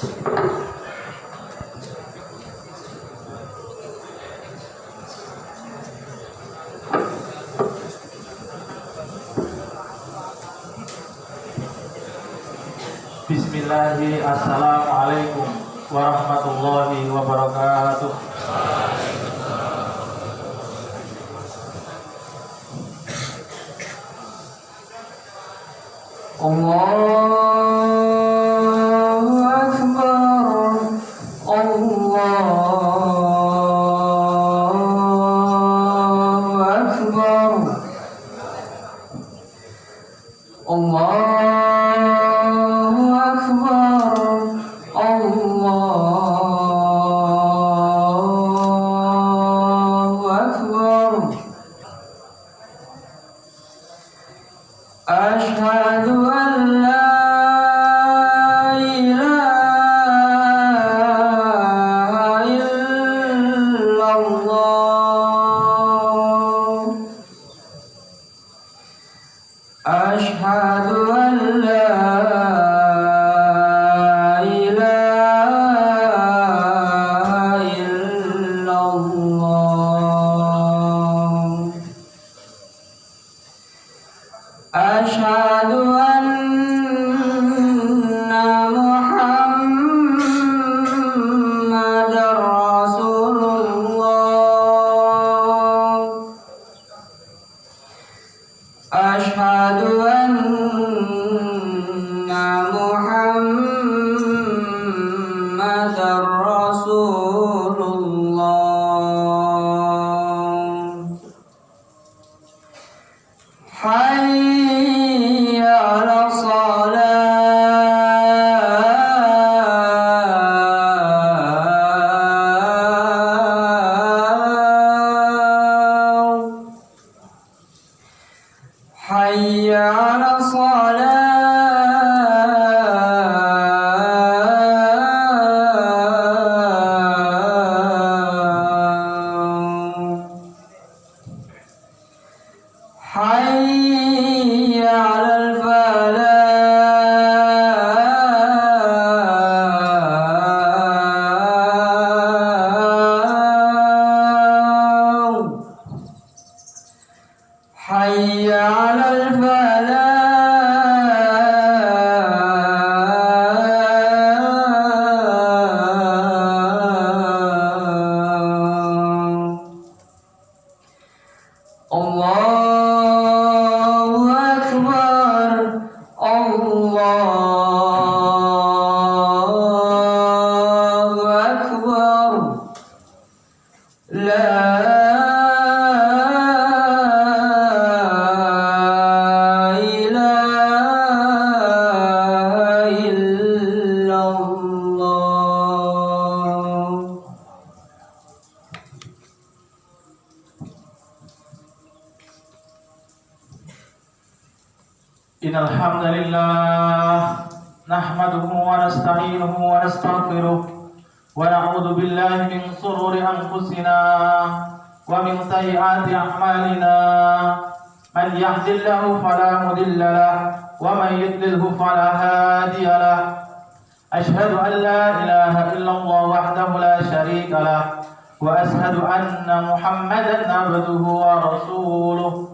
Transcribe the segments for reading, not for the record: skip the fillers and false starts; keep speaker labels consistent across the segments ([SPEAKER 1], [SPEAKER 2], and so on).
[SPEAKER 1] Bismillahirrahmanirrahim. Assalamualaikum warahmatullahi wabarakatuh. Allahu Akbar, Allahu Akbar, Allahu Akbar, Allahu Akbar. Asyhadu an la ilaha illallah. Asyhadu an la ilaha illallah. Asyhadu anna Muhammadar Rasulullah. Asyhadu anna Muhammadar Rasulullah. Hayya 'ala shalah. Hayya 'ala shalah. Hayya 'alal falah. Hayya 'alal falah. Allahu Akbar, Allahu Akbar. La ilaha illallah. Innal hamdalillah nahmaduhu wa nasta'inuhu wa nastaghfiruh wa na'udzu billahi min shururi anfusina wa min sayyiati a'malina. Man yahdihillahu fala mudilla lahu wa man yudlilhu fala hadiya lahu. Ashhadu an la ilaha illallah wahdahu la syarika lahu wa ashhadu anna Muhammadan abduhu wa rasuluh.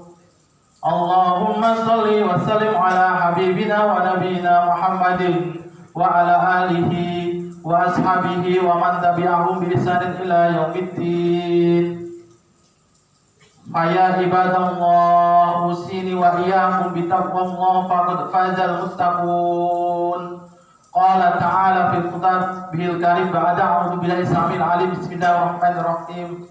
[SPEAKER 1] Allahumma salli wa sallim ala habibina wa nabiyina Muhammadin wa ala alihi wa ashabihi wa man tabi'ahum bi ihsanin ila yaumiddin. Faya ibadallah, usini wa iyyakum bi taqwallah faqad fazal muttaqun. Qala ta'ala fil kitabihil karim ba'da a'udzu billahi samil alim bismillahirrahmanirrahim.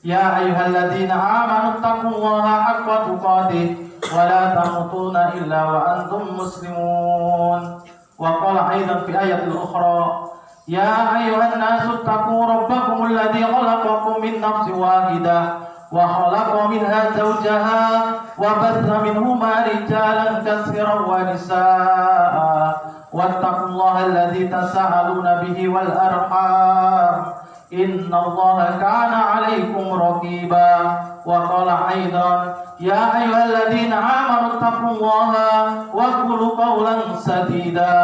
[SPEAKER 1] Ya ayyuhalladzina amanu taqullaha haqqa tuqatih wa la tamutunna illa wa antum muslimun. Wa qala aidan fi ayatil ukhra, ya ayyuhan nasu taqu rabbakumul ladzi khalaqakum min nafsin wahidah wa khalaqa minha zawjaha wa batha minhuma rijalan katsiran wa nisaa wattaqullaha alladzi tasaaluna bihi wal arham innallaha kana 'alaikum raqiba. Wa qala aidan ya ayyuhalladzina amanu taqullaha wa qulu qawlan sadida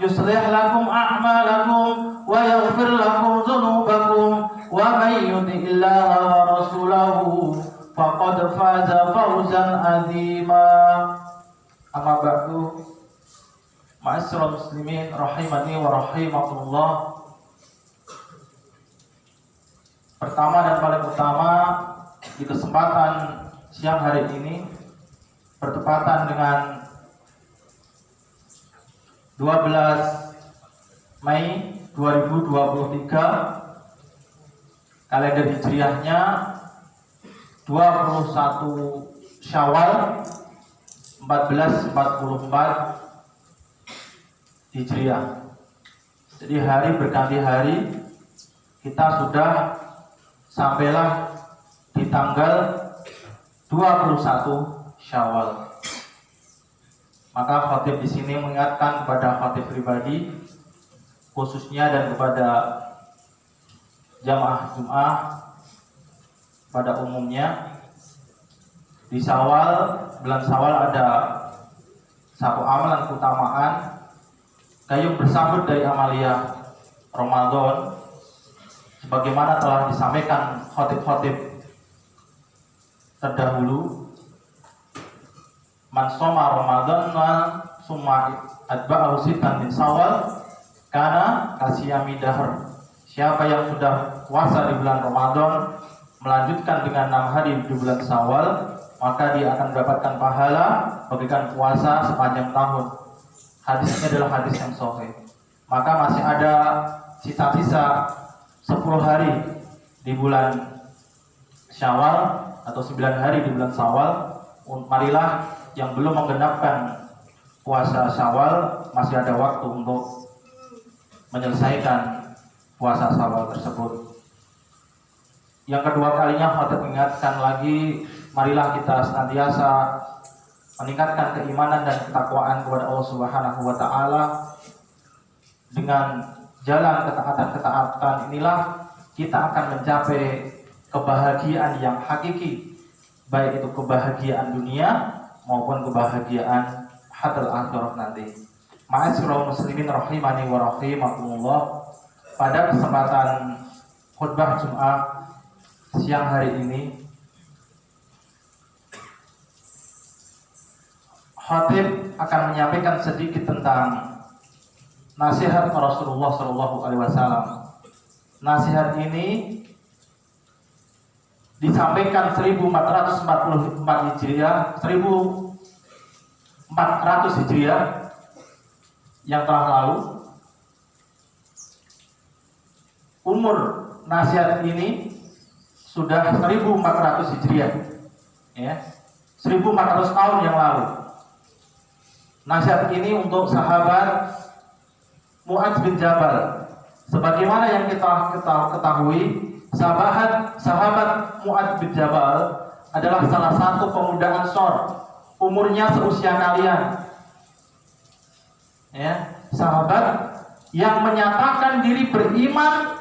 [SPEAKER 1] yuslih lakum a'malakum wa yaghfir lakum dhunubakum wa may yuti'illaha wa rasulahu faqad faza fawzan 'azima. Amma ba'du, ma'asyiral muslimin rahimani wa rahimakumullah. Pertama dan paling utama, di kesempatan siang hari ini bertepatan dengan 12 Mei 2023, kalender hijriahnya 21 Syawal 1444 Hijriah. Jadi hari berganti hari, kita sudah sampailah di tanggal 21 Syawal. Maka khatib di sini mengingatkan kepada khatib pribadi khususnya dan kepada jamaah Jumat pada umumnya, di Syawal, bulan Syawal ada satu amalan keutamaan gayung bersambut dari amalia Ramadan, sebagaimana telah disampaikan khatib-khatib terdahulu. Man shoma Ramadhana summa atba'ahu sittan min Syawal kana kasiyami dahr. Siapa yang sudah puasa di bulan Ramadan melanjutkan dengan 6 hari di bulan Syawal, maka dia akan mendapatkan pahala bagaikan puasa sepanjang tahun. Hadis ini adalah hadis yang sahih. Maka masih ada sisa-sisa 10 hari di bulan Syawal atau 9 hari di bulan Syawal. Marilah yang belum menggenapkan puasa Syawal, masih ada waktu untuk menyelesaikan puasa Syawal tersebut. Yang kedua kalinya khatib mengingatkan lagi, marilah kita senantiasa meningkatkan keimanan dan ketakwaan kepada Allah Subhanahu wa taala. Dengan jalan ketaatan-ketaatan inilah kita akan mencapai kebahagiaan yang hakiki, baik itu kebahagiaan dunia maupun kebahagiaan hadal akhirah nanti. Ma'asyiral muslimin rahimani wa rahimakumullah. Pada kesempatan khutbah Jumat siang hari ini, khatib akan menyampaikan sedikit tentang nasihat Rasulullah SAW. Nasihat ini disampaikan 1444 Hijriah, 1400 Hijriah yang telah lalu. Umur nasihat ini sudah 1400 Hijriah, ya, 1400 tahun yang lalu. Nasihat ini untuk sahabat Mu'adz bin Jabal. Sebagaimana yang kita ketahui, sahabat Mu'adz bin Jabal adalah salah satu pemuda Ansor, umurnya seusia kalian, ya, sahabat yang menyatakan diri beriman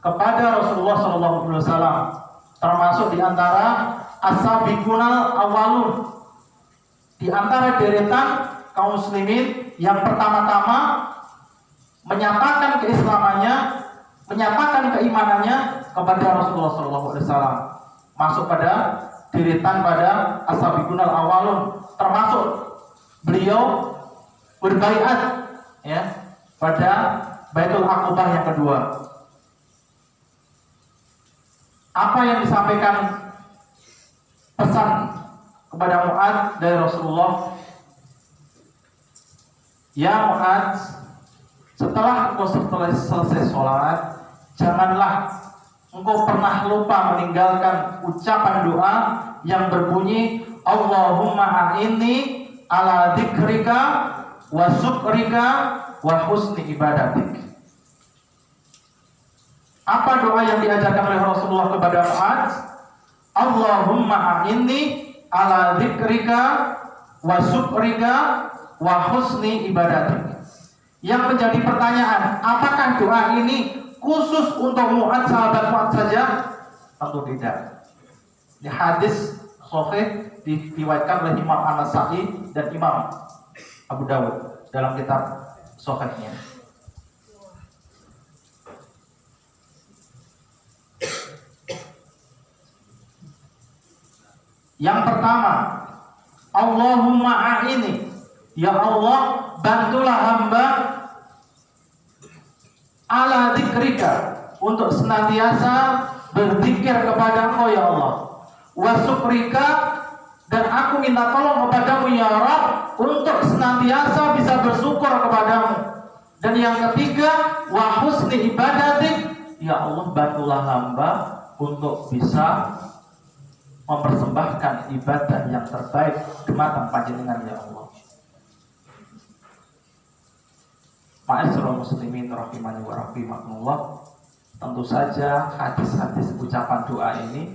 [SPEAKER 1] kepada Rasulullah SAW, termasuk di antara as-sabiqunal awwalun, di antara deretan kaum muslimin yang pertama-tama menyatakan keislamannya, menyatakan keimanannya kepada Rasulullah SAW, masuk pada deretan pada as-sabiqunal awwalun, termasuk beliau berbaiat, ya, pada Baitul Aqabah yang kedua. Apa yang disampaikan pesan kepada Mu'adz dari Rasulullah? Ya Mu'adz, setelah engkau selesai sholat, janganlah engkau pernah lupa meninggalkan ucapan doa yang berbunyi Allahumma a'inni ala dzikrika wa syukrika wa husni ibadatik. Apa doa yang diajarkan oleh Rasulullah kepada Mu'adz? Allahumma a'inni ala dzikrika wa syukrika wa husni ibadatik. Yang menjadi pertanyaan, apakah doa ini khusus untuk Mu'adz, sahabat Mu'adz saja? Tentu tidak. Di hadis sahih diriwayatkan oleh Imam An-Nasa'i dan Imam Abu Dawud dalam kitab sahihnya. Yang pertama, Allahumma a'ini, ya Allah bantulah hamba ala dzikrika, untuk senantiasa berzikir kepada Engkau ya Allah, wa syukrika, dan aku minta tolong kepadamu ya Rabb untuk senantiasa bisa bersyukur kepadamu. Dan yang ketiga, wa husni ibadatik, ya Allah bantulah hamba untuk bisa mempersembahkan ibadah yang terbaik dumateng panjenengan ya Allah. Ma'asyiral muslimin rahimani wa rahimakumullah, tentu saja hadis-hadis ucapan doa ini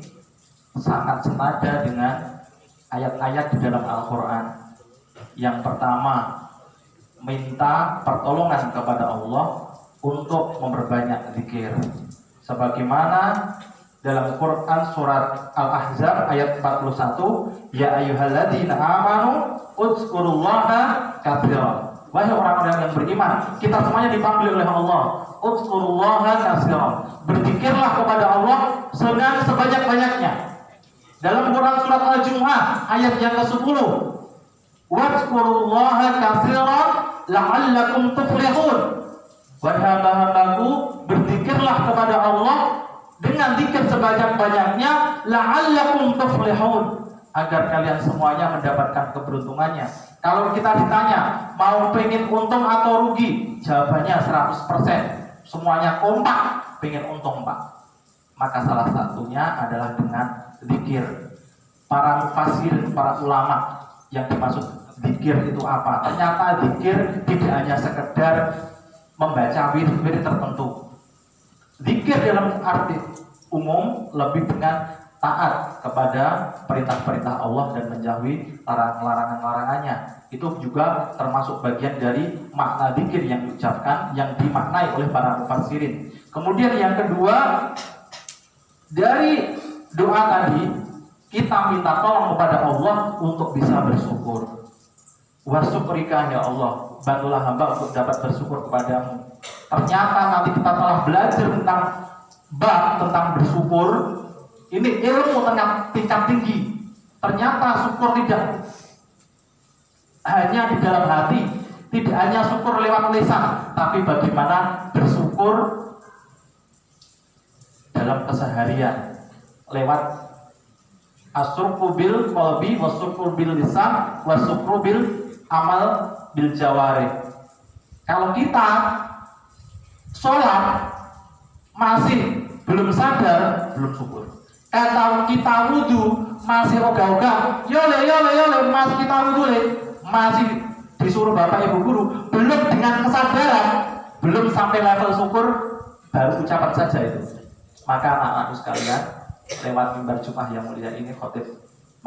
[SPEAKER 1] sangat senada dengan ayat-ayat di dalam Al-Quran. Yang pertama, minta pertolongan kepada Allah untuk memperbanyak zikir, sebagaimana dalam Quran surat Al-Ahzab ayat 41, ya ayyuhalladzina amanu uzkurullaha katsiran. Wahai orang-orang yang beriman, kita semuanya dipanggil oleh Allah, uzkurullaha katsiran, berzikirlah kepada Allah dengan sebanyak-banyaknya. Dalam Quran surat Al-Jumu'ah ayat yang ke-10, wazkurullaha katsiran la'allakum tuflihun. Wahai hamba-hambaku, berzikirlah kepada Allah dengan zikir sebanyak-banyaknya, la'allakum tuflihun, agar kalian semuanya mendapatkan keberuntungannya. Kalau kita ditanya mau pengen untung atau rugi, jawabannya 100%, semuanya kompak pengen untung Pak. Maka salah satunya adalah dengan zikir. Para mufassir, para ulama, yang dimaksud zikir itu apa? Ternyata zikir tidak hanya sekedar membaca wirid-wirid tertentu. Zikir dalam arti umum lebih dengan taat kepada perintah-perintah Allah dan menjauhi larangan-larangannya. Itu juga termasuk bagian dari makna zikir yang diucapkan, yang dimaknai oleh para mufassirin. Kemudian yang kedua, dari doa tadi kita minta tolong kepada Allah untuk bisa bersyukur. Wa syukrika ya Allah, bantulah hamba untuk dapat bersyukur kepadamu. Ternyata nanti kita telah belajar tentang tentang bersyukur. Ini ilmu tentang tingkat tinggi. Ternyata syukur tidak hanya di dalam hati, tidak hanya syukur lewat lisan, tapi bagaimana bersyukur dalam keseharian lewat asyukru bil qalbi wasyukru bil lisan wasyukru bil amal bil jawari. Kalau kita sholat masih belum sadar, belum syukur. Kalau kita wudhu masih ogah-ogah, yole mas kita wudhu masih disuruh bapak ibu guru, belum dengan kesadaran, belum sampai level syukur, baru ucapan saja itu. Maka anak-anakku sekalian, lewat mimbar Jumat yang mulia ini khotib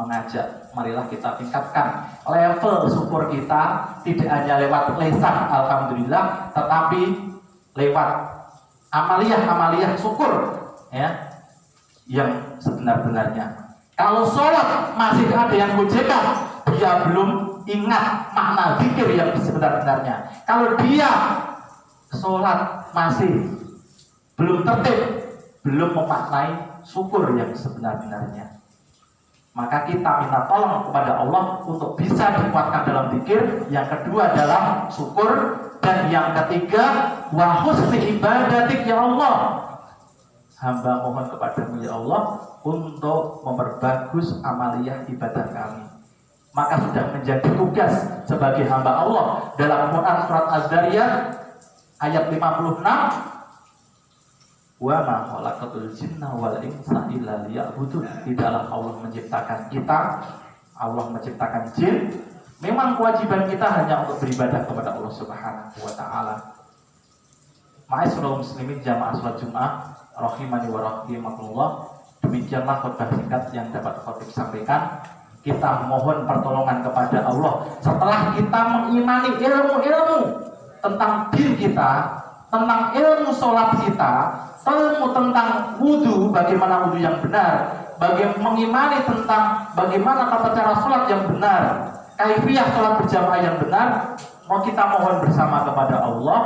[SPEAKER 1] mengajak, marilah kita tingkatkan level syukur kita, tidak hanya lewat lisan alhamdulillah, tetapi lewat amaliyah syukur ya, yang sebenar-benarnya. Kalau sholat masih ada yang gojekan, dia belum ingat makna zikir yang sebenar-benarnya. Kalau dia sholat masih belum tertib, belum memaknai syukur yang sebenar-benarnya. Maka kita minta tolong kepada Allah untuk bisa dikuatkan dalam zikir. Yang kedua dalam syukur, dan yang ketiga wa husni ibadatik ya Allah, hamba mohon kepadamu ya Allah untuk memperbagus amaliyah ibadah kami. Maka sudah menjadi tugas sebagai hamba Allah. Dalam Quran surat Az-Zariyat ayat 56, wa ma khalaqatul jinna wal insa illa liya'budun. Tidaklah Allah menciptakan kita, Allah menciptakan jin. Memang kewajiban kita hanya untuk beribadah kepada Allah Subhanahu wa taala. Ma'asyiral muslimin jamaah salat Jumat rahimani wa rahimakumullah. Demikianlah khutbah singkat yang dapat khotib sampaikan. Kita mohon pertolongan kepada Allah setelah kita mengimani ilmu-ilmu tentang diri kita, tentang ilmu sholat kita, ilmu tentang wudhu, bagaimana wudhu yang benar, bagaimana mengimani tentang bagaimana tata cara sholat yang benar, kaifiyah sholat berjamaah yang benar, mau kita mohon bersama kepada Allah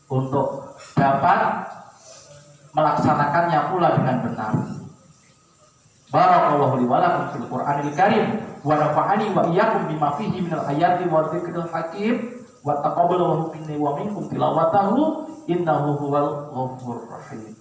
[SPEAKER 1] untuk dapat melaksanakannya pula dengan benar. Barakallahu li wa lakum fil Qur'anil Karim wa nafa'ani wa iyyakum bima fihi minal ayati wa dzikril hakim wa taqabbalallahu minni wa minkum tilawatahu innahu huwal ghafurur rahim.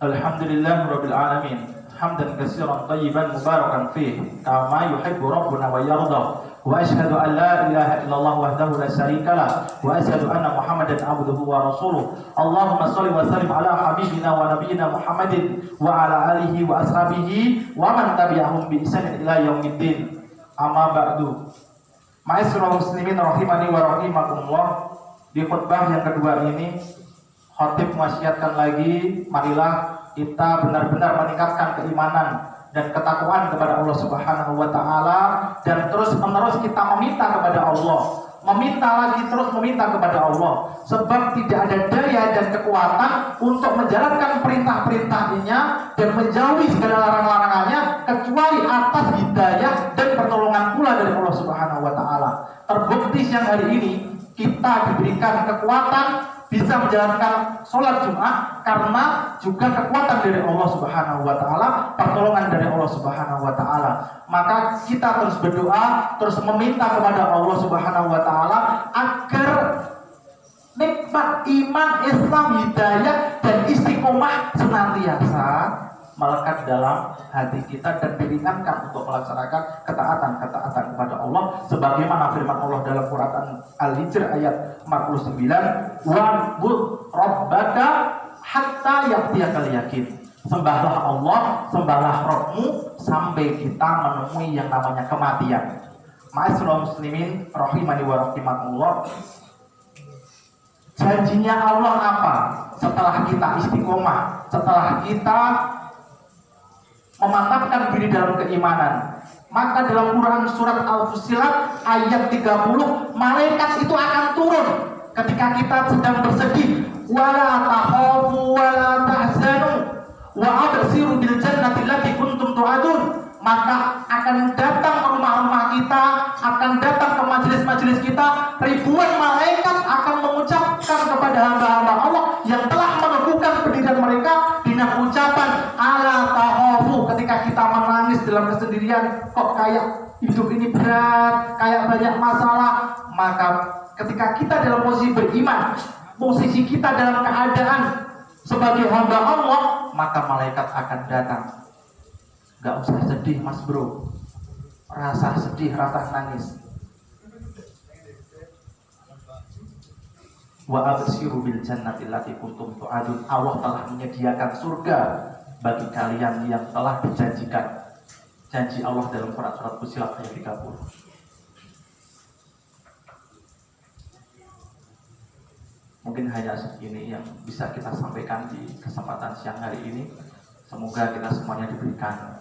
[SPEAKER 1] Alhamdulillahirabbil alamin. Hamdan katsiran thayyiban mubarakan fih kama yuhibbu rabbuna wa yarda. Wa asyhadu an la ilaha illallah wahdahu la syarikalah wa asyhadu anna Muhammadan abduhu wa rasuluh. Allahumma shalli wa sallim ala habibina wa nabiyyina Muhammadin wa ala alihi wa ashabihi wa man tabi'ahum bi ihsan ila yaumiddin. Amma ba'du. Ma'asyiral muslimin rahimani wa rahimakumullah. Di khutbah yang kedua ini khatib mewasiatkan lagi, marilah kita benar-benar meningkatkan keimanan dan ketakwaan kepada Allah Subhanahu wa taala dan terus-menerus kita meminta kepada Allah, meminta lagi terus meminta kepada Allah, sebab tidak ada daya dan kekuatan untuk menjalankan perintah-perintahnya dan menjauhi segala larang-larangannya kecuali atas hidayah dan pertolongan pula dari Allah Subhanahu wa taala. Terbukti siang hari ini kita diberikan kekuatan bisa menjalankan sholat Jumat karena juga kekuatan dari Allah Subhanahu wa taala, pertolongan dari Allah Subhanahu wa taala. Maka kita terus berdoa, terus meminta kepada Allah Subhanahu wa taala agar nikmat iman, Islam, hidayah dan istiqomah senantiasa melekat dalam hati kita dan diringankan untuk melaksanakan ketaatan kepada Allah sebagaimana firman Allah dalam Quran Al-Hijr ayat 49, wa'bud rabbaka hatta ya'tiyakal yakin. Sembahlah Allah, sembahlah Rabbmu sampai kita menemui yang namanya kematian. Ma'asyiral muslimin rahimani wa rahimakumullah. Janjinya Allah apa? Setelah kita istiqomah, setelah kita memantapkan diri dalam keimanan, maka dalam Quran surat Al-Fussilat ayat 30, malaikat itu akan turun ketika kita sedang bersedih, wala takhafu wala tahzanu wa absiru bil jannati allati kuntum tu'adun. Maka akan datang ke rumah-rumah kita, akan datang ke majelis-majelis kita, ribuan malaikat akan mengucapkan kepada hamba-hamba Allah yang telah meneguhkan pendirian mereka dengan ucapan ala tahofu. Ketika kita menangis dalam kesendirian, kok kayak hidup ini berat, kayak banyak masalah, maka ketika kita dalam posisi beriman, posisi kita dalam keadaan sebagai hamba Allah, maka malaikat akan datang. Gak usah sedih mas bro, rasa sedih, rasa nangis. Wa absiru bil jannati allati kuntum tu'adun. Allah telah menyediakan surga bagi kalian yang telah dijanjikan. Janji Allah dalam surat Fussilat ayat 30. Mungkin hanya segini yang bisa kita sampaikan di kesempatan siang hari ini. Semoga kita semuanya diberikan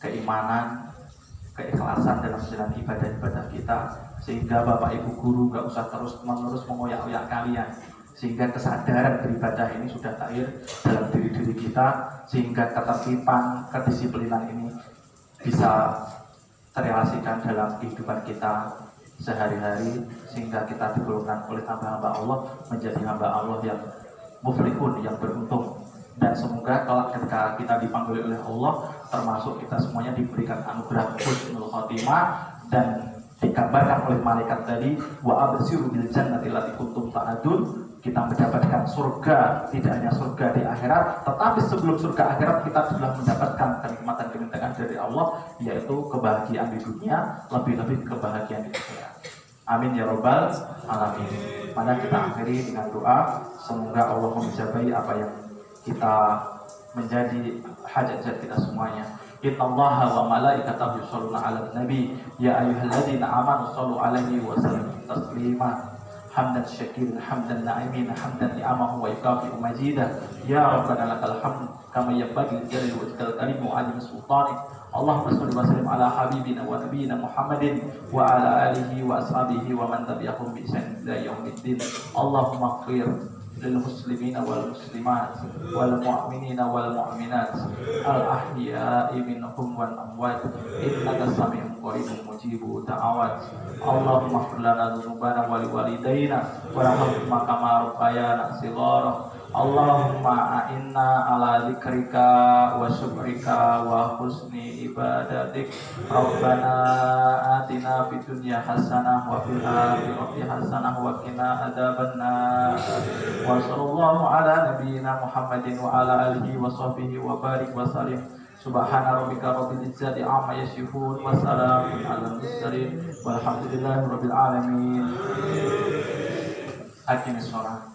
[SPEAKER 1] keimanan, keikhlasan dalam menjalani ibadah-ibadah kita, sehingga Bapak Ibu guru gak usah terus-menerus mengoyak-oyak kalian, sehingga kesadaran beribadah ini sudah lahir dalam diri-diri kita, sehingga ketertiban, kedisiplinan ini bisa terrealisasikan dalam kehidupan kita sehari-hari, sehingga kita digolongkan oleh hamba-hamba Allah menjadi hamba Allah yang muflihun, yang beruntung. Dan semoga kalau ketika kita dipanggil oleh Allah, termasuk kita semuanya diberikan anugerah husnul khotimah dan digambarkan oleh malaikat tadi, wa absiru bil jannati allati kuntum ta'adun. Kita mendapatkan surga, tidak hanya surga di akhirat, tetapi sebelum surga akhirat kita sudah mendapatkan kenikmatan-kenikmatan dari Allah, yaitu kebahagiaan di dunia, lebih-lebih kebahagiaan di akhirat. Amin ya robbal alamin. Mari kita akhiri dengan doa, semoga Allah menjabai apa yang kita menjadi hajat-hajat kita semuanya. Innallaha wa malaikatahu yusholluna 'alan nabi ya ayyuhalladzina amanu shollu 'alaihi wa sallimu taslima. hamdan syakirin hamdan na'imin hamdan ni'amahu wa yukafi'u majidah ya rabbana lakal hamd kama yanbaghi li jalali wajhikal karim wa 'azimi sultanik. Allahumma shalli wa sallim ala habibina wa nabiyyina Muhammadin wa ala alihi wa ashabihi wa man tabi'ahum bi ihsan ila yaumiddin. Allahumma ighfir lil muslimina wal muslimat wal mu'minina wal mu'minat al ahya'i minhum wal amwat innaka sami'un qaribun mujibu da'awat. Allahumma ighfir lana dzunubana wa liwalidayna warhamhuma kama rabbayana shighara. Allahumma a'inna ala dzikrika wa syukrika wa husni ibadatik. Rabbana atina fid dunya hasanah wa fil akhirati hasanah wa qina adzabannar. Wa sallallahu ala nabiyyina Muhammadin wa ala alihi wa sahbihi wa barik wa sallim. Subhana rabbika rabbil izzati amma yasifun wa salamun alal mursalin walhamdulillahi rabbil alamin. Aqimis shalah.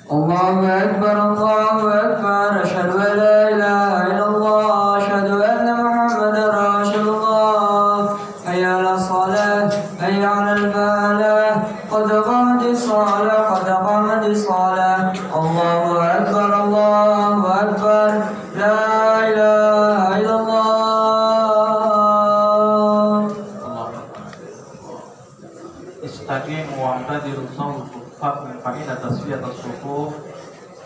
[SPEAKER 2] Allahu Akbar, Allahu Akbar, asyhadu an la ilaha illallah, asyhadu anna Muhammadar Rasulullah. Hayya 'alas shalah, hayya 'alal falah, qad qamatis shalah, qad qamatis shalah. Allahu Akbar, Allahu Akbar, la ilaha illallah.
[SPEAKER 1] Istaqim wa'tadiru sawfu fa'ina tasfiyat as-sufuf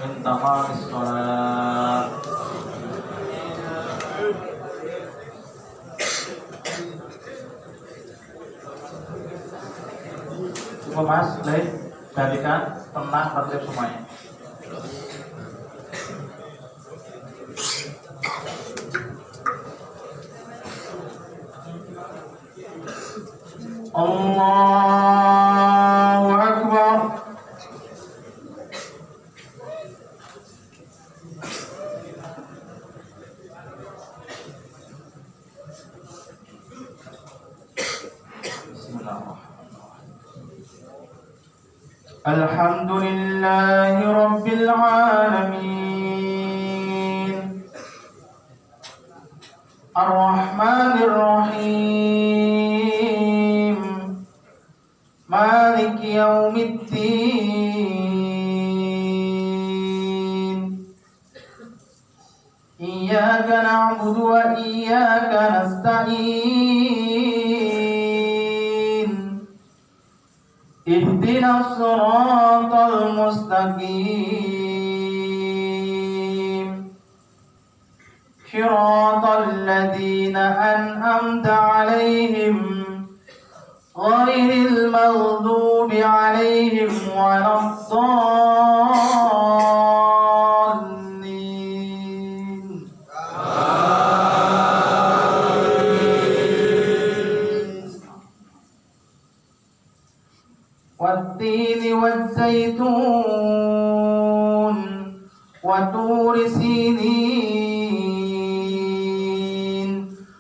[SPEAKER 1] min tamamis shalat. Cukup mas, baik, gantikan, tenang, tertib semuanya. Allahu Akbar. Alhamdulillahi Rabbil Alamin Ar-Rahmanir Rahim Maliki Yawmiddin Iyyaka na'budu wa iyyaka nasta'in Ihdinas siratal mustaqim Shiratal ladzina an'amta 'alaihim ghairil maghdubi 'alaihim waladdallin. Wat-tini waz-zaytun wa turi sinin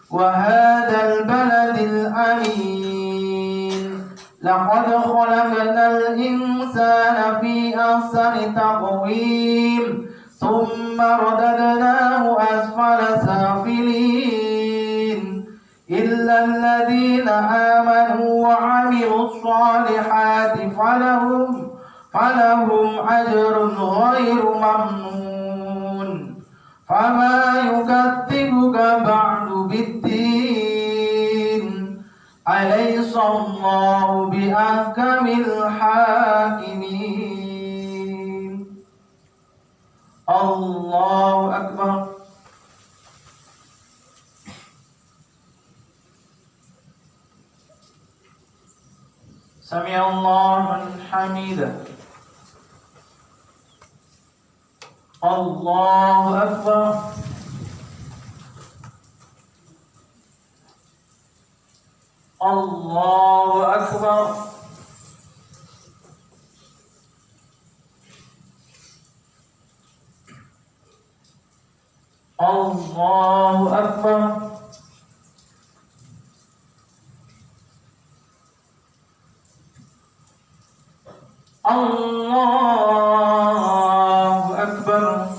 [SPEAKER 1] wa hadzal baladil amin laqad khalaqnal insana fi ahsani taqwim thumma radadnahu asfala safilin illa alladhina amanu wa 'amilus solihati falahum ajrun ghairu mamnun fama yukadzibuka ba'du biddin alaysa Allahu biahkamil hakimin. Allahu Akbar. Sami'allahu liman hamidah. Allahu Akbar. Allahu Akbar. Allahu Akbar. Allahu Akbar.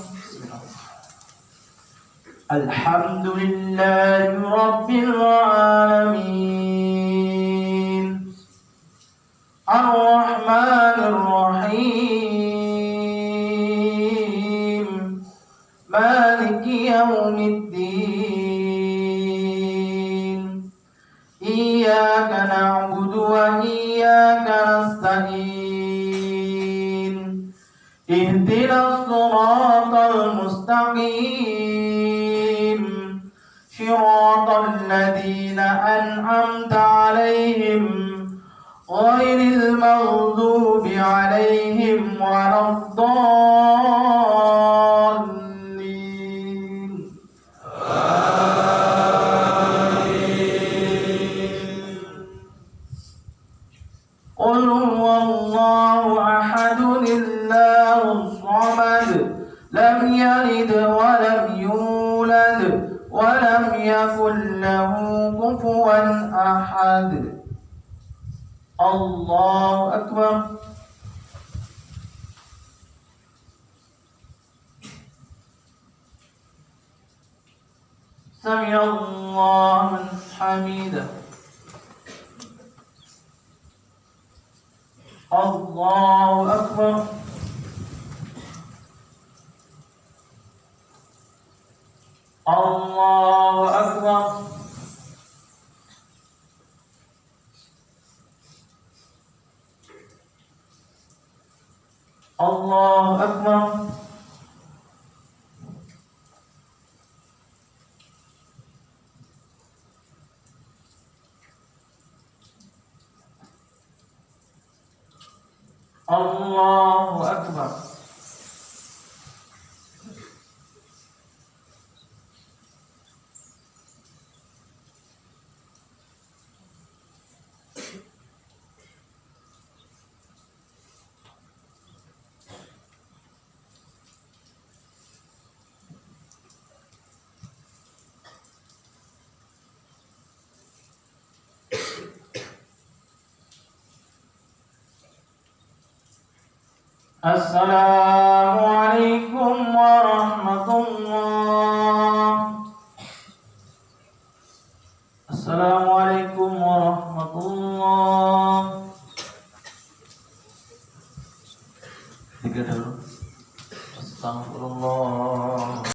[SPEAKER 1] Alhamdulillahi Rabbil Alamin اهدنا الصراط المستقيم صراط الذين أنعمت عليهم غير المغضوب عليهم ولا الضالين. قل هو الله أحد الله الصمد لم يلد ولم يولد ولم يكن له كفوا أحد. الله أكبر. سمع الله من حميده. الله أكبر. الله أكبر. الله أكبر. الله أكبر. السلام عليكم ورحمة الله. السلام عليكم ورحمة الله. Tiga dulu. Astagfirullah.